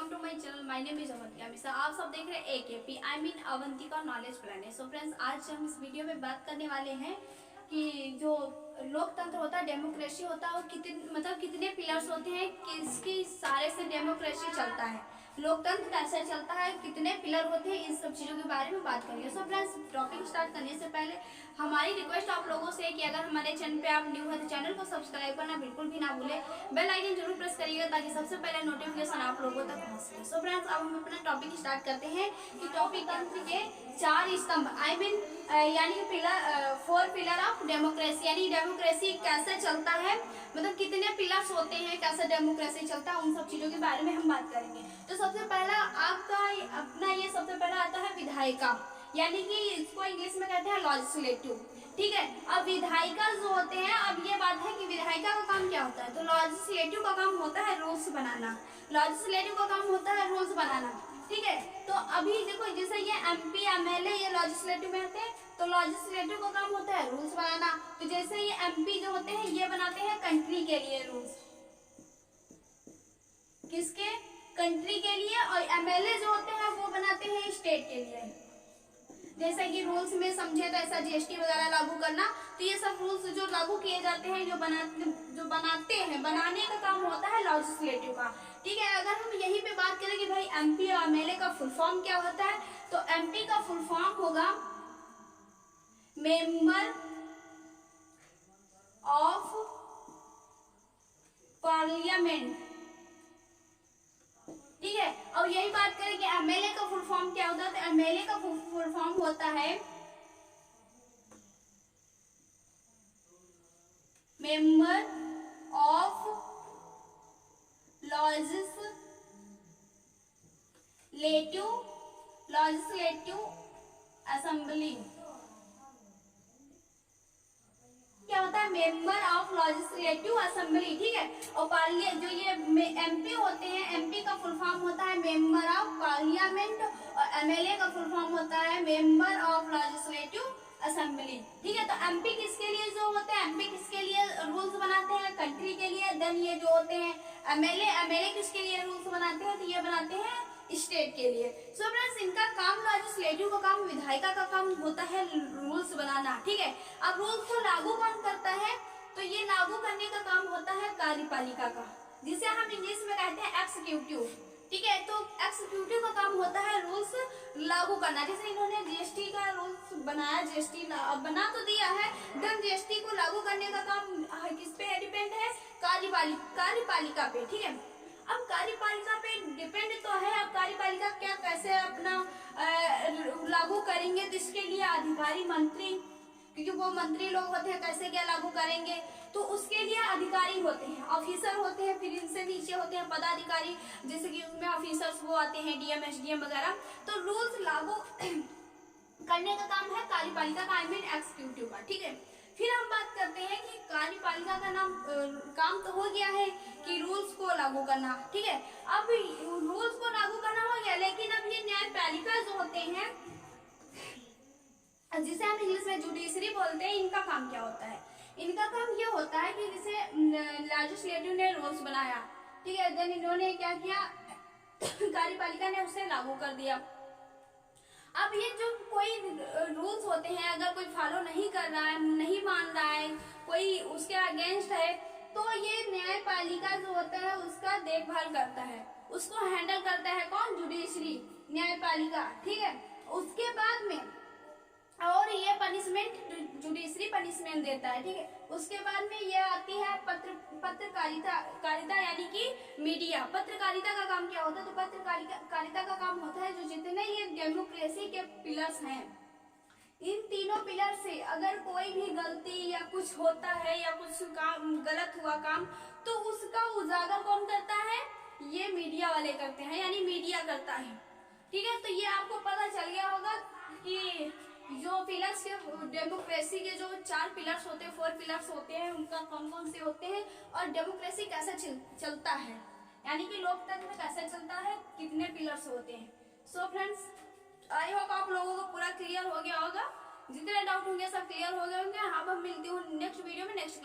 Welcome to my channel. My name is Avantika Mishra. आप सब देख रहे हैं AKP I mean Avantika knowledge plan. So friends, आज हम इस वीडियो में बात करने वाले हैं कि जो लोकतंत्र होता है, डेमोक्रेसी होता है, वो कितने पिलर्स होते हैं, किसकी सारे से डेमोक्रेसी चलता है, लोकतंत्र कैसे चलता है, कितने पिलर होते हैं, इन सब चीज़ों के बारे में बात करेंगे। सो फ्रेंड्स, टॉपिक स्टार्ट करने से पहले हमारी रिक्वेस्ट आप लोगों से है कि अगर हमारे चैनल पे आप न्यू है तो चैनल को सब्सक्राइब करना बिल्कुल भी ना भूलें, बेल आइकन जरूर प्रेस करिएगा ताकि सबसे पहले नोटिफिकेशन आप लोगों तक पहुंच सके। सो फ्रेंड्स, अब हम अपना टॉपिक स्टार्ट करते हैं कि टॉपिक तंत्र के चार स्तंभ आई मीन यानी पिलर, 4 पिलर ऑफ डेमोक्रेसी, यानी डेमोक्रेसी कैसे चलता है, मतलब कितने पिलर्स होते हैं, कैसे डेमोक्रेसी चलता है, उन सब चीज़ों के बारे में हम बात करेंगे। तो सबसे पहला आपका अपना ये सबसे पहला आता है विधायिका, यानी कि इसको इंग्लिश में कहते हैं लॉजिस्लेटिव। ठीक है, अब विधायिका जो होते हैं, अब ये बात है कि विधायिका का काम क्या होता है। तो लॉजिस्लेटिव का काम होता है रूल्स बनाना, लॉजिस्लेटिव का काम होता है रूल्स बनाना। ठीक है, तो अभी देखो जैसे ये MP MLA ये लॉजिस्लेटिव में आते हैं, तो लॉजिस्लेटिव का काम होता है रूल्स बनाना। तो जैसे ये MP जो होते हैं ये बनाते हैं कंट्री के लिए रूल्स, किसके, कंट्री के लिए, और MLA जो होते हैं वो बनाते हैं स्टेट के लिए। जैसे कि रूल्स में समझे तो ऐसा GST वगैरह लागू करना, तो ये सब रूल्स जो लागू किए जाते हैं, जो बनाते हैं, बनाने का काम होता है लॉजिस्लेटिव का। ठीक है, अगर हम यहीं पे बात करें कि भाई MP और MLA का फुल फॉर्म क्या होता है, तो MP का फुल फॉर्म होगा मेंबर ऑफ पार्लियामेंट। ठीक है, और यही बात करें कि MLA का फुल फॉर्म क्या होता है, तो MLA का फुल फॉर्म होता है मेंबर ऑफ लॉजिस्लेटिव असेंबली। क्या होता है, मेंबर ऑफ लॉजिस्लेटिव असेंबली। ठीक है, और जो ये MP होते हैं, MP का फुल फॉर्म होता है मेंबर ऑफ पार्लियामेंट, और MLA का फुल फॉर्म होता है मेंबर ऑफ लॉजिस्लेटिव असेंबली। ठीक है, तो MP किसके लिए जो होते हैं, MP किसके लिए रूल्स बनाते हैं, कंट्री के लिए। देन ये जो होते हैं MLA किसके लिए रूल्स बनाते हैं, तो ये बनाते हैं स्टेट के लिए। सो फ्रेंड्स, इनका काम, लॉजिस्लेटिव का काम, विधायिका का काम होता है रूल्स बनाना। ठीक है, अब रूल्स को लागू कौन करता है, तो ये लागू करने का काम होता है कार्यपालिका का, जिसे हम इंग्लिश में कहते हैं एक्सिक्यूटिव। ठीक है, तो एक्सिक्यूटिव का काम होता है रूल्स लागू करना। जैसे इन्होंने GST का रूल्स बनाया, GST बना तो दिया है, देन GST को लागू करने का काम किस पे डिपेंड है, कार्यपालिका पे। ठीक है, अब कार्यपालिका पे डिपेंड तो है, अब कार्यपालिका क्या कैसे अपना लागू करेंगे, तो इसके लिए अधिकारी मंत्री, क्योंकि वो मंत्री लोग होते हैं, कैसे क्या लागू करेंगे, तो उसके लिए अधिकारी होते हैं, ऑफिसर होते हैं, फिर इनसे नीचे होते हैं पदाधिकारी, जैसे कि उसमें ऑफिसर्स वो आते हैं DM SDM वगैरह। तो रूल्स लागू करने का काम है कार्यपालिका का, आई मीन एक्सिक्यूटिव का। ठीक है, फिर हम बात करते हैं कि कार्यपालिका का काम तो हो गया है कि रूल्स को लागू करना। ठीक है, अब रूल्स को लागू करना हो गया, लेकिन अब ये न्यायपालिका जो होते हैं, जिसे हम इंग्लिश में जुडिशरी बोलते हैं, इनका काम क्या होता है, इनका काम ये होता है कि जैसे लेजिस्लेटिव ने रूल्स बनाया, ठीक है, देन इन्होंने क्या किया कार्यपालिका ने उसे लागू कर दिया। अब ये जो कोई रूल्स होते हैं, अगर कोई फॉलो नहीं कर रहा है, नहीं मान रहा है, कोई उसके अगेंस्ट है, तो ये न्यायपालिका जो होता है उसका देखभाल करता है, उसको हैंडल करता है कौन, जुडिशरी, न्यायपालिका। ठीक है, उसके बाद में और ये पनिशमेंट, जुडिशरी पनिशमेंट देता है। ठीक है, उसके बाद में ये आती है पत्रकारिता यानी कि मीडिया। पत्रकारिता का काम क्या होता है, तो पत्रकारिता का काम होता है जो जितने ये डेमोक्रेसी के पिलर्स हैं, इन तीनों पिलर से अगर कोई भी गलती या कुछ होता है या कुछ काम गलत हुआ काम, तो उसका उजागर कौन करता है, ये मीडिया वाले करते हैं, यानी मीडिया करता है। ठीक है, तो ये आपको पता चल गया होगा कि जो पिलर्स के, डेमोक्रेसी के जो 4 पिलर्स होते हैं, 4 पिलर्स होते हैं, उनका कौन कौन से होते हैं, और डेमोक्रेसी कैसे चलता है, यानी कि लोकतंत्र कैसे चलता है, कितने पिलर्स होते हैं। सो फ्रेंड्स, आई होप आप लोगों को पूरा क्लियर हो गया होगा, जितने डाउट होंगे सब क्लियर हो गए होंगे। अब हम मिलती हूँ नेक्स्ट वीडियो में, नेक्स्ट क्लास।